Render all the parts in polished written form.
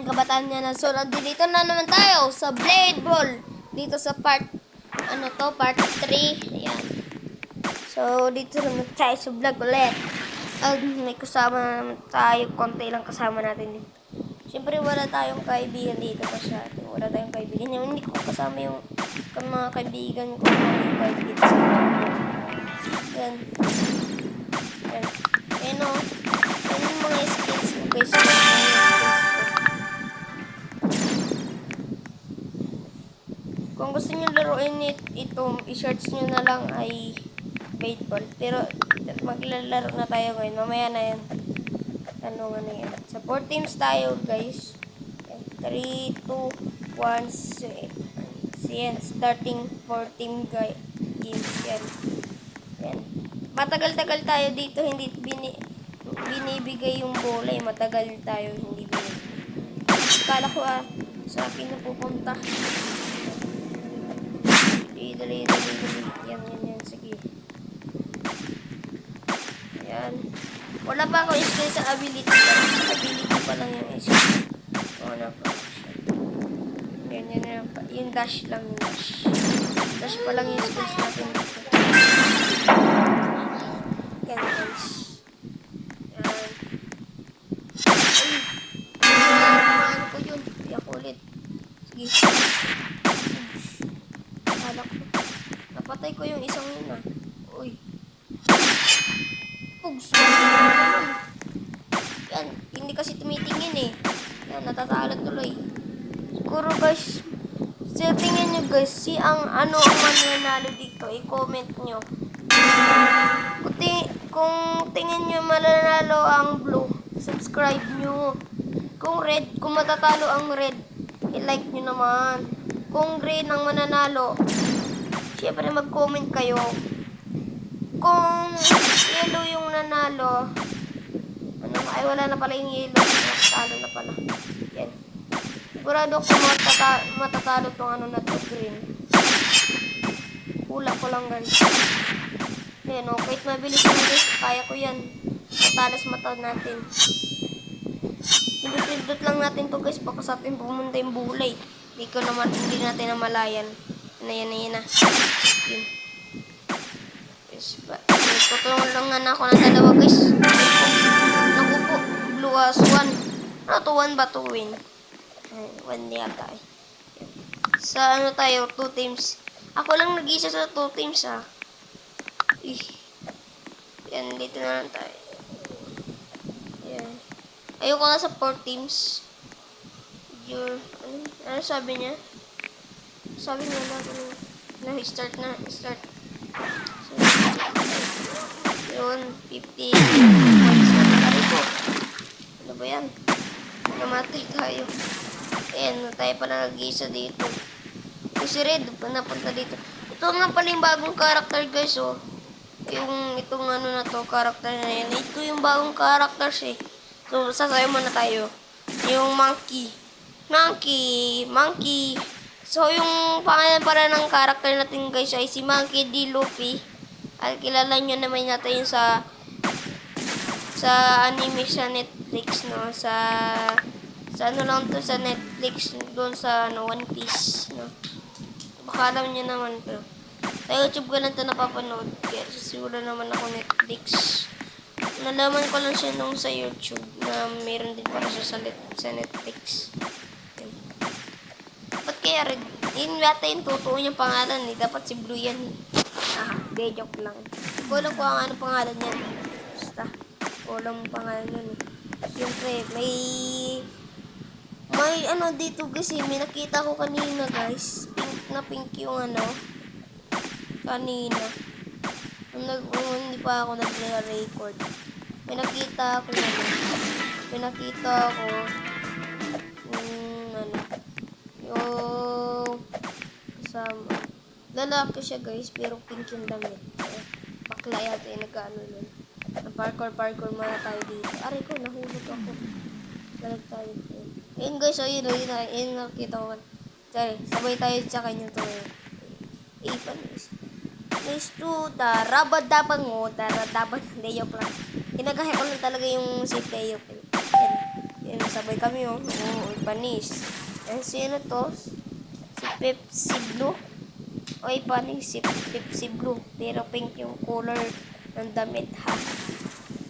ng kabataan niya na. So, dito na naman tayo sa Blade Ball. Dito sa part 3. Ayan. So, dito naman tayo sa vlog ulit. May kasama na naman tayo. Konti lang kasama natin dito. Siyempre, wala tayong kaibigan dito masyado. Wala tayong kaibigan. Hindi ko kasama yung mga kaibigan ko. Mga kaibigan sa yan. Yan. Ayan o. Yan yung mga skills ko guys. Kung gusto nyo laruin ito, i-search nyo na lang ay baseball. Pero maglalaro na tayo ngayon. Mamaya na yan. Ano nga na yan. Sa 4 teams tayo guys. 3, 2, 1, yan. Starting 4 team games yan. Yan. Matagal-tagal tayo dito, hindi binibigay yung bola, matagal tayo hindi binibigay. Kala ko sa akin na pupunta. Dali. Yan, sige. Yan. Wala pa ako skill sa ability. Ability pa lang yung skill. Wala pa. Yan. Yung dash lang, yung dash. Dash pa lang yung skills natin dito. Yan guys. Yan. Ay, ko yun. Iyak ulit. Sige. Kala ko. Napatay ko yung isang yun Uy. Pugs. Yan. Hindi kasi tumitingin Yan. Natatalo tuloy. Siguro guys. Tingnan nyo guys. Ang mananalo dito. I-comment nyo. Kung tingin nyo mananalo ang blue, subscribe nyo. Kung matatalo ang red, i-like nyo naman. Kung green ang mananalo, syempre mag-comment kayo. Kung yellow yung nanalo, wala na pala yung yellow. Matatalo na pala. Yan. Sigurado ko matatalo tong na to, green. Hula ko lang guys. Yan kahit mabilis lang guys, kaya ko yan. Matalas mata natin. Pindot lang natin to guys, baka sa atin pumunta yung bulay. Hindi natin namalayan. Yan na. Yun. Yes, tutulungan lang ako ng dalawa guys. Naku po, blue as 1. Ano to, 1 ba to win? 1 yata Sa tayo, 2 teams. Ako lang nag-isa sa 2 teams Yan, dito na lang tayo. Yan. Ayoko na sa 4 teams. Ano sabi niya? Sabi niya na start na. Start. So, yun, 50 points na tayo po. Ano ba yan? Namatay tayo. Ayan, tayo pala nag-isa dito. Si Red, napunta dito. Ito nga pala yung bagong karakter guys, itong na to, karakter na yan. Ito yung bagong characters So, sasayo muna tayo. Yung monkey. So, yung pangalan para ng karakter natin guys ay si Monkey D. Luffy. At kilala nyo naman natin sa anime sa Netflix, Sa lang to sa Netflix, doon sa One Piece, Baka alam nyo naman to. Sa YouTube ko lang ito napapanood. Kaya siguro naman ako Netflix. Nalaman ko lang siya nung sa YouTube na mayroon din pala siya sa Netflix. Ba't kaya red? Yun yata yung totoo niyang pangalan Dapat si Blue yan joke lang. Kulang ko ang pangalan niya. Basta. Kulang pangalan yun Siyempre, may dito kasi may nakita ko kanina guys. Pink yung kanina. Hindi pa ako nag-record. May nakita ako yung kasama. Lalaki siya guys, pero pink yung damit. Bakla yata yung nun. Parkour muna tayo dito. Aray ko, nahulog ako. Balik tayo dito. Ayun guys, yun nakita ko. Sorry, sabay tayo sa kanya to. Nice to darabadabango, Hindi, joke lang. Kinagahe ko lang talaga yung si Teo. Yan sabay kami oh. Oo, panis. Eh, sino to? Si Pepsi Blue. Oy, panis si Pepsi Blue. Pero pink yung color ng damit, ha?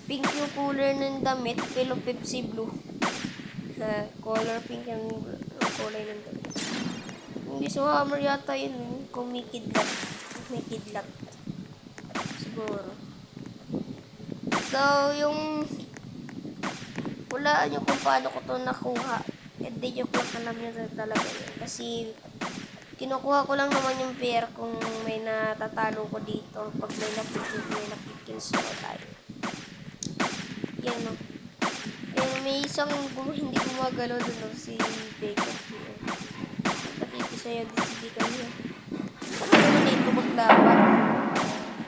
Pink yung color ng damit, pero Pepsi Blue. Ha, color pink yung kulay ng damit. Hindi so hammer yata yun, kumikidlat. Kumikidlat. Siguro. So, yung hulaan nyo kung paano ko to nakuha. Hindi nyo lang alam nyo talaga yun. Kasi, kinukuha ko lang naman yung pair kung may natatalo ko dito. Pag may nakikills ko tayo. Yan o. May isang hindi gumagalaw dun o, si Bacon. Nakikisaya din si Bacon yun. Saan naman dito maglaban?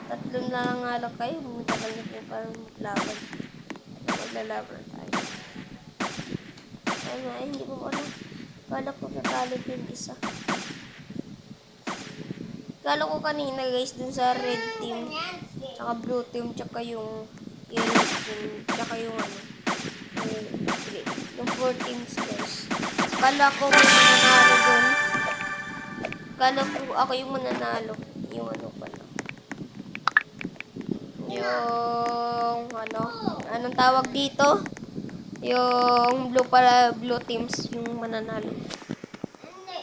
Tatlong lang nga lang kayo. Matagal na po parang maglaban. Maglalaban tayo. Ay nga, hindi mo alam. Kala ko natalo yung isa. Kala ko kanina guys, dun sa red team, tsaka blue team, tsaka yung yellow team, tsaka yung ano, yung 4 teams guys. Kala ko may mananalo dun. Kala ko ako yung mananalo. Yung ano pala. Yung ano, anong tawag dito? Yung blue para blue teams yung mananalo.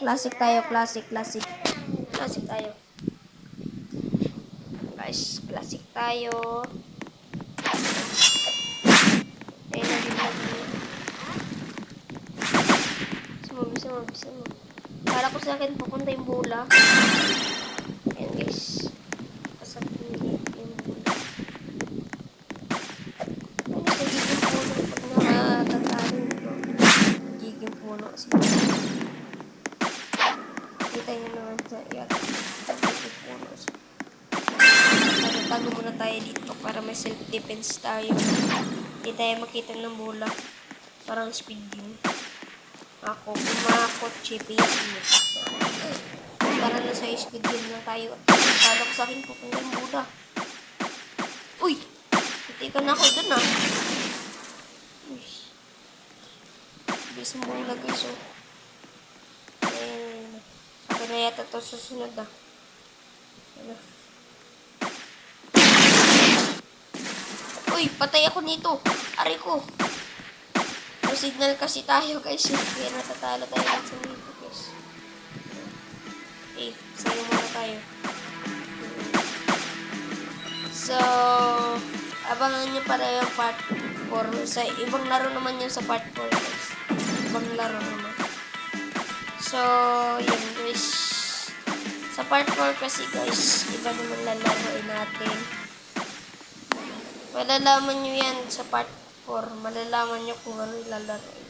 Classic tayo, classic tayo. Guys, classic tayo. Ayun na din lagi. Sumabis. Para ko sa akin pupunta yung bola. Ayan guys. Pasag yung bola. Ano sa giging puno pag nakatatalo ito? Giging puno siya. Kita nyo naman sa iyak. Giging puno siya. Tago muna tayo dito para may self-defense tayo. Hindi tayo makita ng bola. Parang speed game. Ako, kumakot, chipis mo. Para na sa speed game na tayo. Kala ko sa akin pupunta yung bola. Uy! Titikan ako dun ah. Uy. Bilis mo bola guys oh. Ako na yata ito susunod ah. Ano? Uy, patay ako nito. Ari ko. May signal kasi tayo guys. Kaya natatalo tayo sa nito guys. Okay, sayo muna tayo. So, abangan nyo para yung part 4. Sa ibang laro naman yun sa part 4 guys. Ibang laro naman. So, yun guys. Sa part 4 kasi guys, iba naman lalaroin natin. Malalaman nyo yan sa part 4. Malalaman nyo kung ano ilalaro.